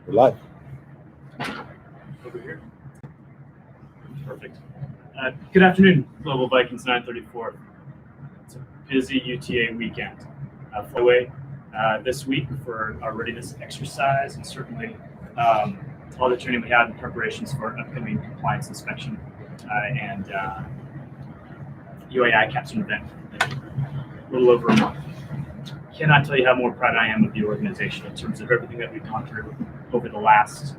We're live. Over here. Perfect. Good afternoon, Global Vikings 934. It's a busy UTA weekend. Flyway this week for our readiness exercise and certainly all the training we had in preparations for upcoming compliance inspection and UAI capstone event in a little over a month. Cannot tell you how more proud I am of the organization in terms of everything that we've gone through over the last,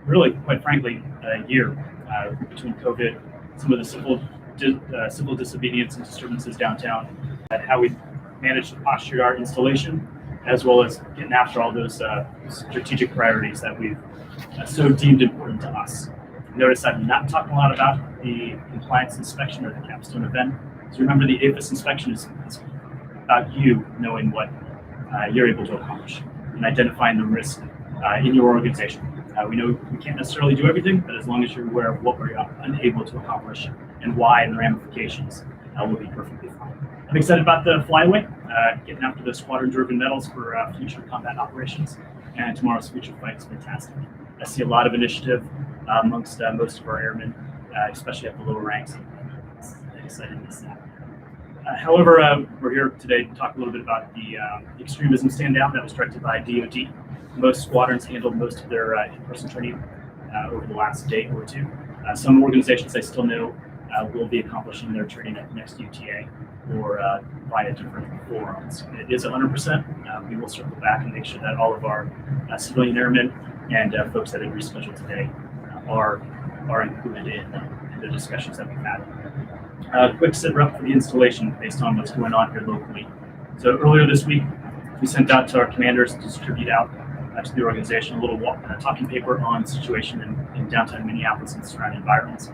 really, quite frankly, year between COVID, some of the civil disobedience and disturbances downtown, and how we managed to posture our installation, as well as getting after all those strategic priorities that we've so deemed important to us. Notice I'm not talking a lot about the compliance inspection or the capstone event. So remember, the APHIS inspection is about you knowing what you're able to accomplish and identifying the risk in your organization. We know we can't necessarily do everything, but as long as you're aware of what we're unable to accomplish and why and the ramifications, we'll be perfectly fine. I'm excited about the flyway, getting after the squadron-driven medals for future combat operations, and tomorrow's future fight is fantastic. I see a lot of initiative amongst most of our airmen, especially at the lower ranks. I'm excited to miss that. However, we're here today to talk a little bit about the extremism stand-down that was directed by DoD. Most squadrons handled most of their in-person training over the last day or two. Some organizations I still know will be accomplishing their training at the next UTA or via different forums. It is 100%. We will circle back and make sure that all of our civilian airmen and folks that have rescheduled today are included in the discussions that we've had. Quick sit rep for the installation based on what's going on here locally. So earlier this week, we sent out to our commanders to distribute out to the organization a little talking paper on the situation in downtown Minneapolis and surrounding environments.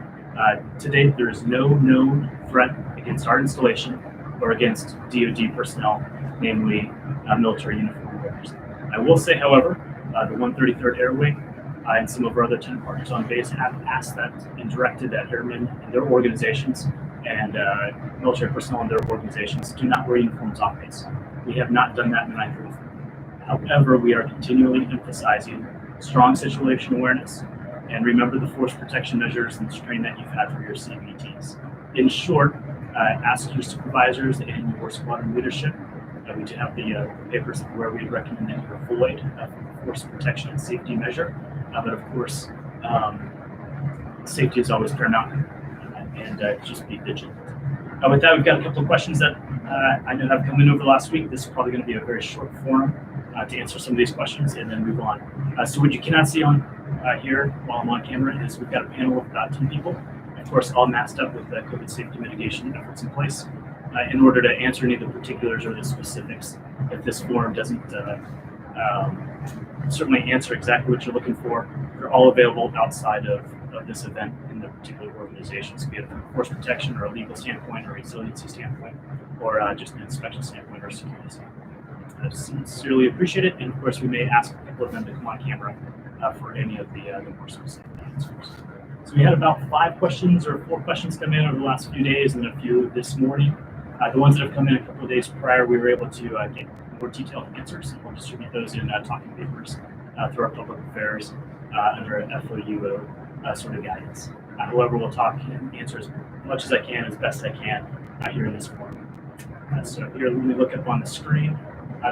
To date, there is no known threat against our installation or against DoD personnel, namely military uniform wearers. I will say, however, the 133rd Air Wing and some of our other 10 partners on base have asked that and directed that airmen and their organizations and military personnel in their organizations do not wear uniforms off base. We have not done that in 934. However, we are continually emphasizing strong situation awareness and remember the force protection measures and strain that you've had for your CVTs. In short, ask your supervisors and your squadron leadership. We do have the papers where we recommend that you avoid force protection and safety measure. But of course, safety is always paramount, and just be vigilant. With that, we've got a couple of questions that I know have come in over the last week. This is probably going to be a very short forum to answer some of these questions and then move on. So what you cannot see on here while I'm on camera is we've got a panel of about 10 people, of course, all masked up with the COVID safety mitigation efforts in place in order to answer any of the particulars or the specifics. If this forum doesn't certainly answer exactly what you're looking for, they're all available outside of this event in the particular organizations, be it from a force protection or a legal standpoint or a resiliency standpoint, or just an inspection standpoint or security standpoint. I sincerely appreciate it, and of course we may ask a couple of them to come on camera for any of the more specific answers. So we had about 5 questions or 4 questions come in over the last few days and a few this morning. The ones that have come in a couple of days prior, we were able to get more detailed answers, and we'll distribute those in talking papers through our public affairs under an FOU sort of guidance. However, we'll talk and answer as much as I can, as best I can here in this forum. So here, let me look up on the screen.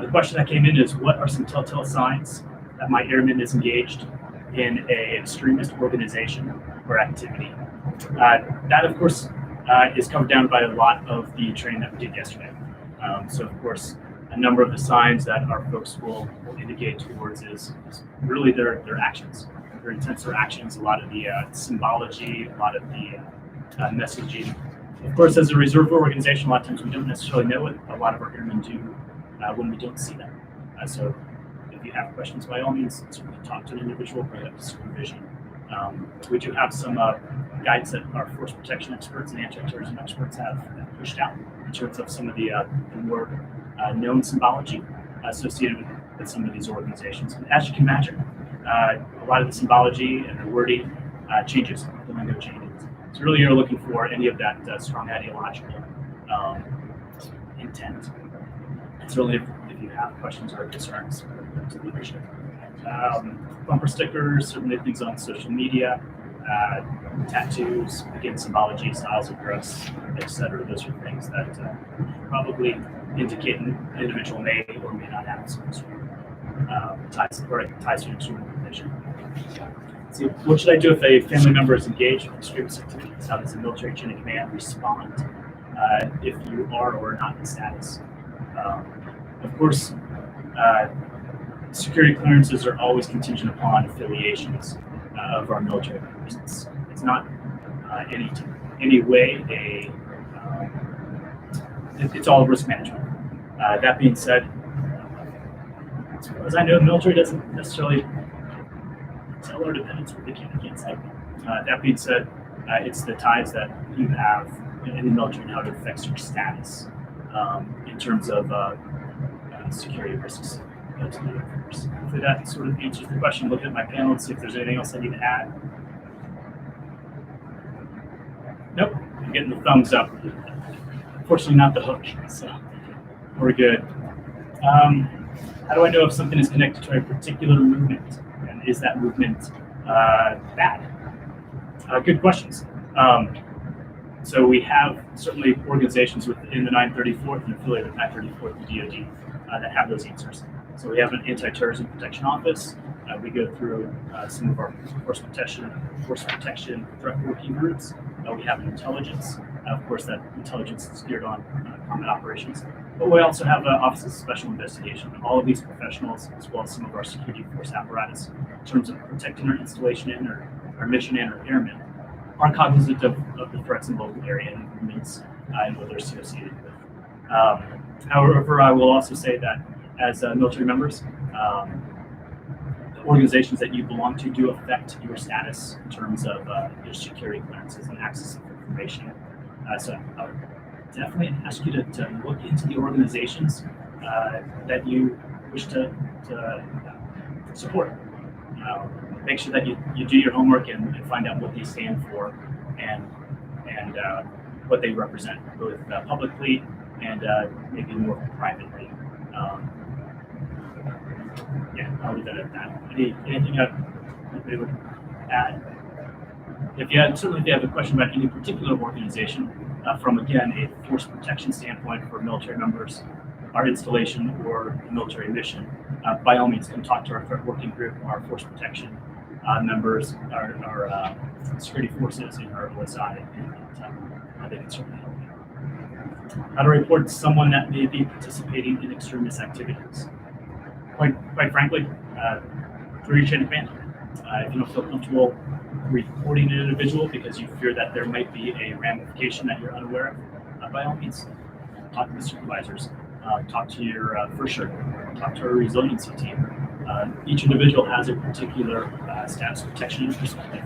The question that came in is, what are some telltale signs that my airman is engaged in an extremist organization or activity? That, of course, is covered down by a lot of the training that we did yesterday. So, of course, a number of the signs that our folks will indicate towards is really their actions, their intents, their actions, a lot of the symbology, a lot of the messaging. Of course, as a reserve organization, a lot of times we don't necessarily know what a lot of our airmen do when we don't see them. So if you have questions, by all means, certainly talk to an individual, bring up to supervision. We do have some guides that our force protection experts and anti-terrorism experts have pushed out in terms of some of the more known symbology associated with some of these organizations. And as you can imagine, a lot of the symbology and the wording changes, the lingo changes. So really you're looking for any of that strong ideological intent. And certainly if you have questions or concerns to leadership. Bumper stickers, certainly things on social media, tattoos, again, symbology, styles of dress, etc. Those are things that probably indicate an individual may or may not have some sort of ties to an extreme organization. So, what should I do if a family member is engaged in extremist activities? How does the military chain of command respond if you are or are not in status? Of course, security clearances are always contingent upon affiliations of our military members. It's not any way it's all risk management. That being said, as far as I know, the military doesn't necessarily tell our dependents what they can and can't say. That being said, it's the ties that you have in the military and how it affects your status in terms of security risks to the universe. Hopefully that sort of answers the question. Look at my panel and see if there's anything else I need to add. Nope, I'm getting the thumbs up. Unfortunately, not the hook, so we're good. How do I know if something is connected to a particular movement? And is that movement bad? Good questions. So we have certainly organizations within the 934th and affiliated with 934th and DoD that have those answers. So we have an anti-terrorism protection office. We go through some of our force protection threat working groups. We have an intelligence. Of course, that intelligence is geared on combat operations. But we also have Office of Special Investigation. All of these professionals, as well as some of our security force apparatus, in terms of protecting our installation in or our mission and our airmen, are cognizant of the threats in the local area and movements and what they're associated with. However, I will also say that as military members, the organizations that you belong to do affect your status in terms of your security clearances and access to information. So I would definitely ask you to look into the organizations that you wish to support. Make sure that you do your homework and find out what they stand for and what they represent, both publicly and maybe more privately. I'll leave that at that. Anything anybody would add? If you have a question about any particular organization, from again a force protection standpoint for military members, our installation or military mission, by all means, come talk to our threat working group, our force protection members, our security forces, and our OSI, and they can certainly help you. How to report someone that may be participating in extremist activities? Quite frankly, through your chain of command. If you don't feel comfortable reporting an individual because you fear that there might be a ramification that you're unaware of, by all means, talk to the supervisors, talk to your first shirt, talk to our resiliency team. Each individual has a particular status protection and perspective.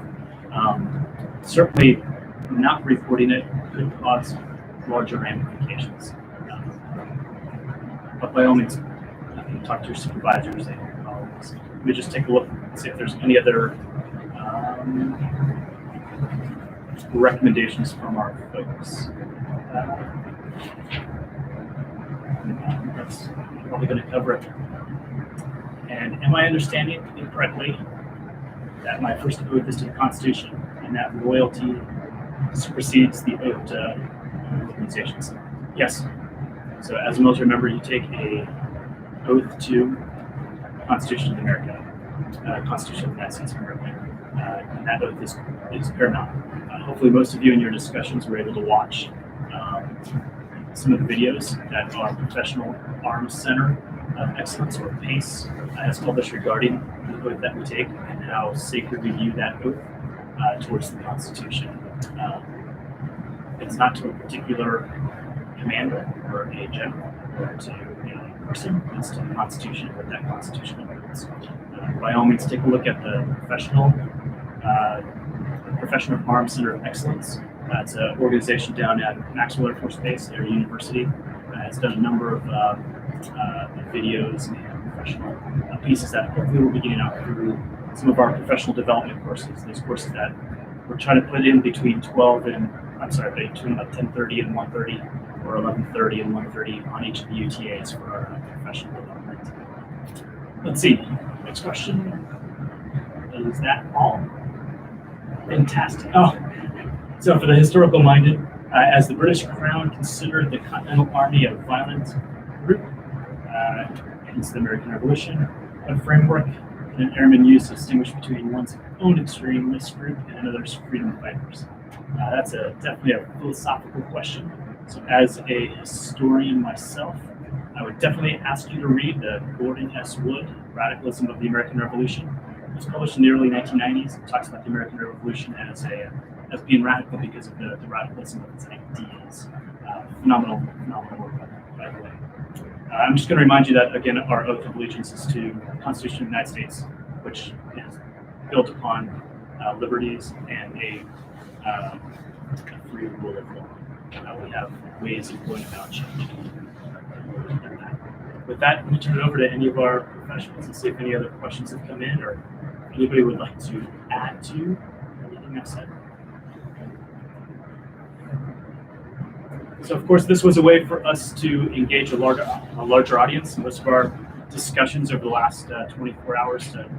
Certainly, not reporting it could cause larger ramifications. But by all means, talk to your supervisors and colleagues. Let me just take a look and see if there's any other recommendations from our folks. That's probably going to cover it. And am I understanding incorrectly that my first oath is to the Constitution and that loyalty supersedes the oath to organizations? Yes. So as a military member, you take a oath to the Constitution of America, Constitution of the United States of America. And that oath is paramount. Hopefully most of you in your discussions were able to watch some of the videos that our Professional Arms Center of Excellence, or PACE, has published regarding the oath that we take and how sacred we view that oath towards the Constitution. It's not to a particular commander or a general or to a person, it's to the Constitution, what that Constitution includes. By all means, take a look at the Professional Arms Center of Excellence. It's an organization down at Maxwell Air Force Base, their university. It's done a number of videos and professional pieces that hopefully we'll be getting out through some of our professional development courses. Those courses that we're trying to put in between between about 10:30 and 1:30, or 11:30 and 1:30 on each of the UTAs for our professional development. Let's see. Next question. Is that all? Fantastic. Oh, so for the historical minded, as the British Crown considered the Continental Army a violent group against the American Revolution, what framework can an airman use to distinguish between one's own extremist group and another's freedom fighters? That's definitely a philosophical question. So as a historian myself, I would definitely ask you to read the Gordon S. Wood, Radicalism of the American Revolution. It was published in the early 1990s. It talks about the American Revolution as being radical because of the radicalism of its ideas. Phenomenal work, by the way. I'm just going to remind you that, again, our oath of allegiance is to the Constitution of the United States, which is built upon liberties and a free rule of law. We have ways of going about change. With that, let me turn it over to any of our professionals and see if any other questions have come in or anybody would like to add to anything I've said. So, of course, this was a way for us to engage a larger audience. Most of our discussions over the last 24 hours to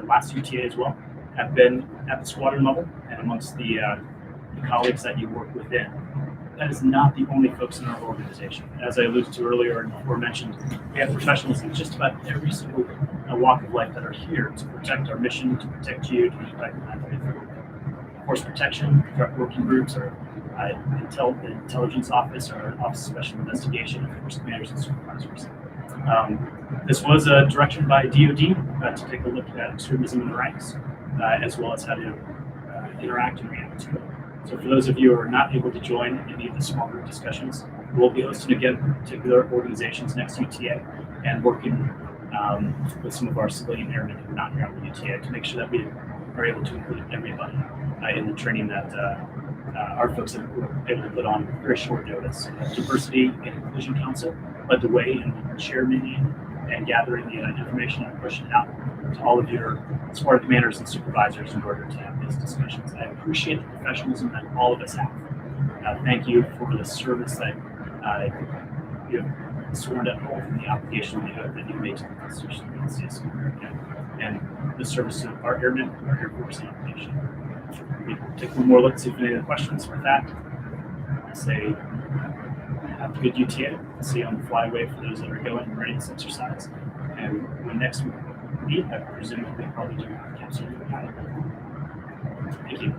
last UTA as well have been at the squadron level and amongst the colleagues that you work within. That is not the only folks in our organization. As I alluded to earlier and before mentioned, we have professionals in just about every single walk of life that are here to protect our mission, to protect you, to protect force protection, threat working groups, or the intelligence office, or office of special investigation, of force commanders and supervisors. This was a direction by DoD to take a look at extremism in the ranks, as well as how to interact and react to it. So for those of you who are not able to join any of the small group discussions, we'll be hosting again particular organizations next UTA and working with some of our civilian airmen who are not here on the UTA to make sure that we are able to include everybody in the training that our folks have been able to put on very short notice. Diversity and Inclusion Council led the way in chairmaning and gathering the information and pushing it out to all of your squadron commanders and supervisors in order to have these discussions. I appreciate the professionalism that all of us have. Thank you for the service that you have sworn to hold in the application of the oath that you made to the Constitution of the United States of America and the service to our airmen, our Air Force, and our nation. We will take one more look, see if any other questions. With that, I say have a good UTA. See you on the flyway for those that are going and ready to exercise. And when next we meet, I presume we'll probably do capsule. Thank you.